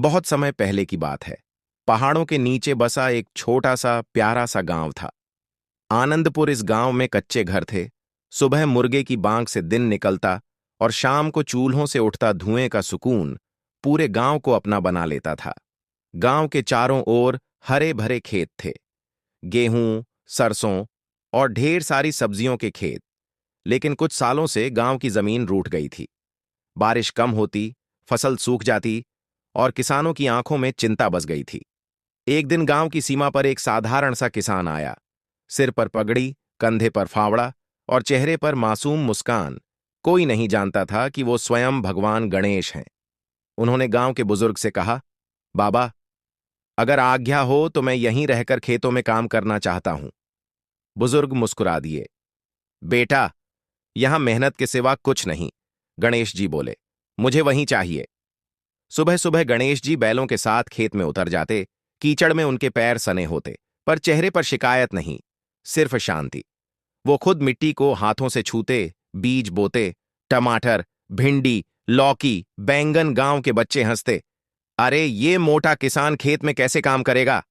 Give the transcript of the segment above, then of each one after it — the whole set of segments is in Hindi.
बहुत समय पहले की बात है। पहाड़ों के नीचे बसा एक छोटा सा प्यारा सा गांव था। आनंदपुर। इस गांव में कच्चे घर थे। सुबह मुर्गे की बांग से दिन निकलता और शाम को चूल्हों से उठता धुएं का सुकून पूरे गांव को अपना बना लेता था। गांव के चारों ओर हरे भरे खेत थे। गेहूं, सरसों और ढेर सारी सब्जियों के खेत। लेकिन कुछ सालों से गांव की जमीन रूठ गई थी। बारिश कम होती, फसल सूख जाती और किसानों की आंखों में चिंता बस गई थी। एक दिन गांव की सीमा पर एक साधारण सा किसान आया। सिर पर पगड़ी, कंधे पर फावड़ा और चेहरे पर मासूम मुस्कान। कोई नहीं जानता था कि वो स्वयं भगवान गणेश हैं। उन्होंने गांव के बुजुर्ग से कहा, बाबा, अगर आज्ञा हो तो मैं यहीं रहकर खेतों में काम करना चाहता हूं। बुजुर्ग मुस्कुरा दिए। बेटा, यहां मेहनत के सिवा कुछ नहीं, गणेश जी बोले। मुझे वहीं चाहिए। सुबह सुबह गणेश जी बैलों के साथ खेत में उतर जाते। कीचड़ में उनके पैर सने होते, पर चेहरे पर शिकायत नहीं, सिर्फ शांति। वो खुद मिट्टी को हाथों से छूते, बीज बोते। टमाटर, भिंडी, लौकी, बैंगन। गांव के बच्चे हंसते, अरे ये मोटा किसान खेत में कैसे काम करेगा।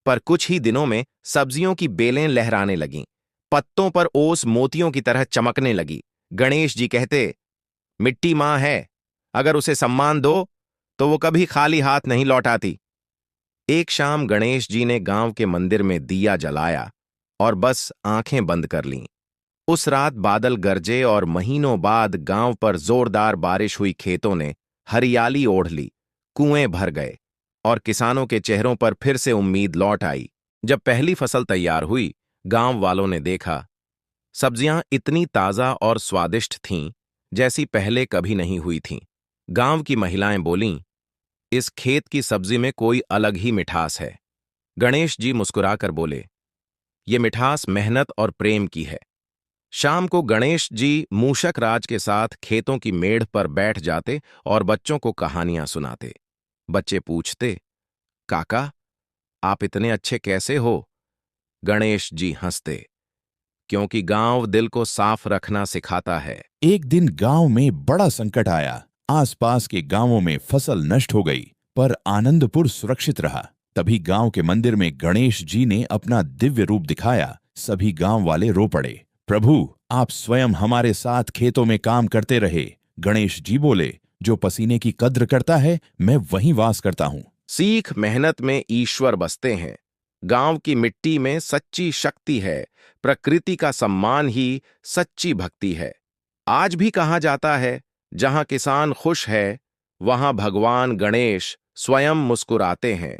पर कुछ ही दिनों में सब्जियों की बेलें लहराने लगीं। पत्तों पर ओस मोतियों की तरह चमकने लगी। गणेश जी कहते, मिट्टी मां है, अगर उसे सम्मान दो तो वो कभी खाली हाथ नहीं लौटाती। एक शाम गणेश जी ने गांव के मंदिर में दिया जलाया और बस आंखें बंद कर लीं। उस रात बादल गरजे और महीनों बाद गांव पर जोरदार बारिश हुई। खेतों ने हरियाली ओढ़ ली, कुएं भर गए और किसानों के चेहरों पर फिर से उम्मीद लौट आई। जब पहली फसल तैयार हुई, गांव वालों ने देखा, सब्जियां इतनी ताजा और स्वादिष्ट थीं जैसी पहले कभी नहीं हुई थीं। गांव की महिलाएं बोलीं, इस खेत की सब्जी में कोई अलग ही मिठास है। गणेश जी मुस्कुराकर बोले, ये मिठास मेहनत और प्रेम की है। शाम को गणेश जी मूषक राज के साथ खेतों की मेड़ पर बैठ जाते और बच्चों को कहानियां सुनाते। बच्चे पूछते, काका, आप इतने अच्छे कैसे हो। गणेश जी हंसते, क्योंकि गांव दिल को साफ रखना सिखाता है। एक दिन गांव में बड़ा संकट आया। आसपास के गांवों में फसल नष्ट हो गई, पर आनंदपुर सुरक्षित रहा। तभी गांव के मंदिर में गणेश जी ने अपना दिव्य रूप दिखाया। सभी गांव वाले रो पड़े, प्रभु, आप स्वयं हमारे साथ खेतों में काम करते रहे। गणेश जी बोले, जो पसीने की कद्र करता है, मैं वहीं वास करता हूँ। सीख, मेहनत में ईश्वर बसते हैं। गांव की मिट्टी में सच्ची शक्ति है। प्रकृति का सम्मान ही सच्ची भक्ति है। आज भी कहा जाता है, जहां किसान खुश है, वहां भगवान गणेश स्वयं मुस्कुराते हैं।